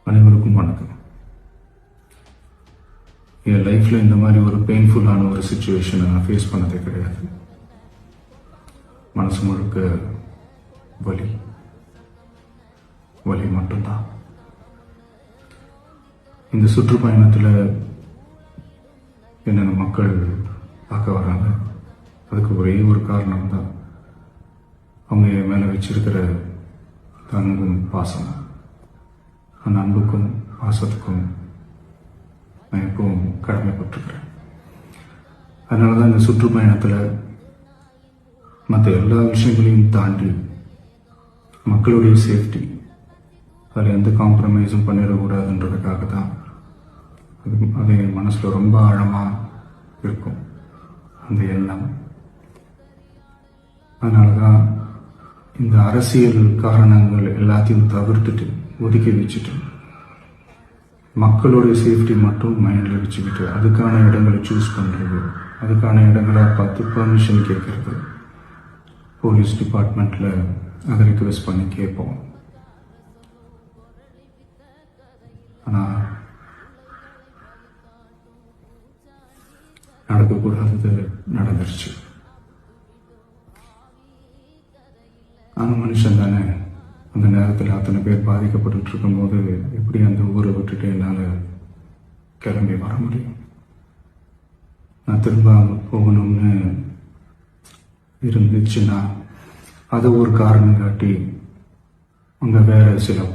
அனைவருக்கும் வணக்கம். என் லைஃப்பில் இந்த மாதிரி ஒரு பெயின்ஃபுல்லான ஒரு சுச்சுவேஷனை நான் ஃபேஸ் பண்ணதே கிடையாது. மனசு முழுக்க வலி வலி மட்டும்தான். இந்த சுற்றுப்பயணத்தில் என்னென்ன மக்கள் பார்க்க வராங்க, அதுக்கு ஒரே ஒரு காரணம் தான் அவங்க என் மேலே வச்சிருக்கிற அன்பும் பாசம். அந்த அன்புக்கும் பாசத்துக்கும் நான் எப்பவும் கடமைப்பட்டிருக்கிறேன். அதனால தான் இந்த சுற்றுப்பயணத்தில் மற்ற எல்லா விஷயங்களையும் தாண்டி மக்களுடைய சேஃப்டி, அதில் எந்த காம்ப்ரமைஸும் பண்ணிடக்கூடாதுன்றதுக்காக தான் அது என் மனசில் ரொம்ப ஆழமாக இருக்கும் அந்த எண்ணம். அதனால தான் இந்த அரசியல் காரணங்கள் எல்லாத்தையும் தவிர்த்துட்டு ஒதுக்கி வச்சுட்டு மக்களுடைய சேஃப்டி மட்டும் மைண்டில் வச்சுக்கிட்டு அதுக்கான இடங்களை சூஸ் பண்ணுறது, அதுக்கான இடங்களை பார்த்து பெர்மிஷன் கேட்கறது, போலீஸ் டிபார்ட்மெண்ட்டில் அதை ரிக்வெஸ்ட் பண்ணி கேட்போம். ஆனால் நடக்கக்கூடாதது நடந்துருச்சு. ஆனால் மனுஷன் தானே, அந்த நேரத்தில் அத்தனை பேர் பாதிக்கப்பட்டு இருக்கும்போது எப்படி அந்த ஊரை விட்டுட்டு என்னால் கிளம்பி வர முடியும்? நான் திரும்ப போகணும்னு இருந்துச்சுன்னா அதை ஒரு காரணம் காட்டி அங்கே வேற சில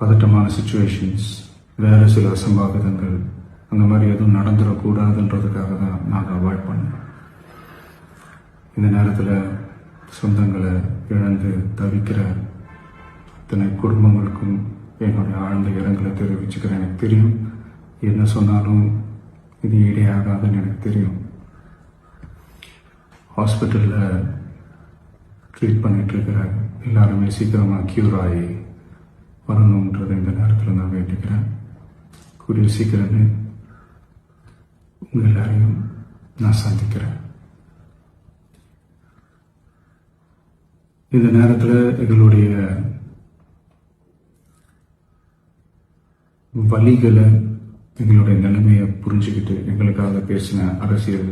பதட்டமான சுச்சுவேஷன்ஸ், வேற சில அசம்பாவிதங்கள், அந்த மாதிரி எதுவும் நடந்துடக்கூடாதுன்றதுக்காக தான் நாங்கள் அவாய்ட் பண்ணோம். இந்த நேரத்தில் சொந்தங்களை இழந்து தவிக்கிற அத்தனை குடும்பங்களுக்கும் என்னுடைய ஆழ்ந்த இரங்கலை தெரிவிச்சுக்கிறேன். எனக்கு தெரியும், என்ன சொன்னாலும் இது ஈடேயாகாதுன்னு எனக்கு தெரியும். ஹாஸ்பிட்டலில் ட்ரீட் பண்ணிட்டு இருக்கிற எல்லாருமே சீக்கிரமாக க்யூர் ஆகி வரணுன்றதை இந்த நேரத்தில் நான் வேண்டிக்கிறேன். கூடிய சீக்கிரமே உங்கள் எல்லாரையும் நான் சந்திக்கிறேன். இந்த நேரத்தில் எங்களுடைய வலிகளை, எங்களுடைய நிலைமையை புரிஞ்சுக்கிட்டு எங்களுக்காக பேசின அரசியல்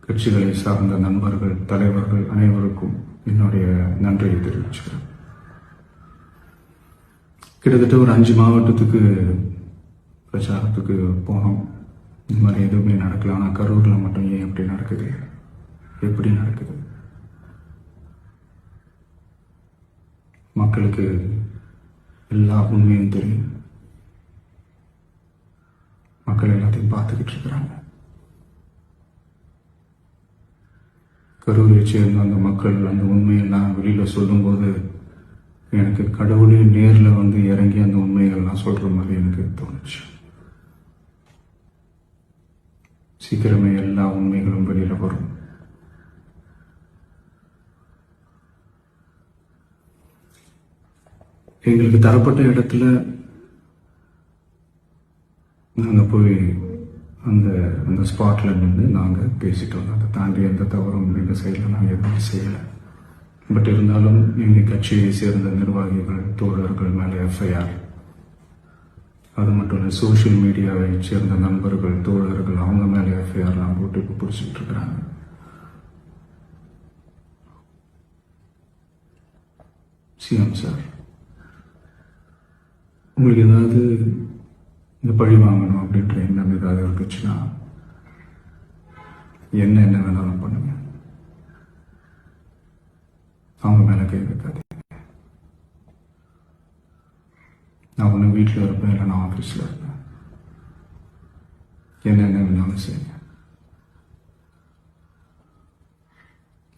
கட்சிகளை சார்ந்த நண்பர்கள், தலைவர்கள் அனைவருக்கும் என்னுடைய நன்றியை தெரிவிச்சுக்கிறேன். கிட்டத்தட்ட ஒரு 5 மாவட்டத்துக்கு பிரச்சாரத்துக்கு போனோம். இந்த மாதிரி எதுவுமே நடக்கல. ஆனால் கரூரில் மட்டும் ஏன் எப்படி நடக்குது, எப்படி நடக்குது? மக்களுக்கு எல்லா உண்மையும் தெரியும். மக்கள் எல்லாத்தையும் பார்த்துக்கிட்டு இருக்கிறாங்க. கரூரை சேர்ந்த அந்த மக்கள் அந்த உண்மையெல்லாம் வெளியில் சொல்லும்போது எனக்கு கடவுளே நேரில் வந்து இறங்கி அந்த உண்மைகள்லாம் சொல்கிற மாதிரி எனக்கு தோணுச்சு. சீக்கிரமே எல்லா உண்மைகளும் வெளியில் வரும். எங்களுக்கு தரப்பட்ட இடத்துல நாங்கள் போய் அந்த ஸ்பாட்டில் நின்று நாங்கள் பேசிட்டோம். அதை தாண்டி எந்த தவறும் எங்கள் சைடில் நாங்கள் எதுவும் செய்யலை. பட் இருந்தாலும் எங்கள் கட்சியை சேர்ந்த நிர்வாகிகள், தோழர்கள் மேலே எஃப்ஐஆர், அது மட்டும் இல்லை சோஷியல் மீடியாவை சேர்ந்த நண்பர்கள், தோழர்கள், அவங்க மேலே எஃப்ஐஆர்லாம் போட்டு இப்போ பிடிச்சிட்டு இருக்கிறாங்க. சிஎம் சார், உங்களுக்கு ஏதாவது இந்த பழி வாங்கணும் அப்படின்ற எண்ணம் ஏதாவது இருக்குச்சுன்னா என்ன வேணாலும் பண்ணுங்க. அவங்க மேலே கை வைக்காதீங்க. நான் ஒன்று வீட்டில் இருப்பேன், இல்லை நான் ஆஃபீஸில் இருப்பேன். என்ன வேணாலும் செய்யுங்க.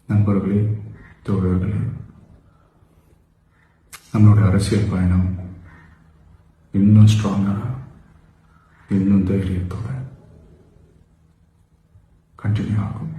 நண்பர்களே, தோழர்களே, நம்மளுடைய அரசியல் பயணம் இன்னும் ஸ்ட்ராங்கராக, இன்னும் தைரியத்தோட கண்டினியூ ஆகும்.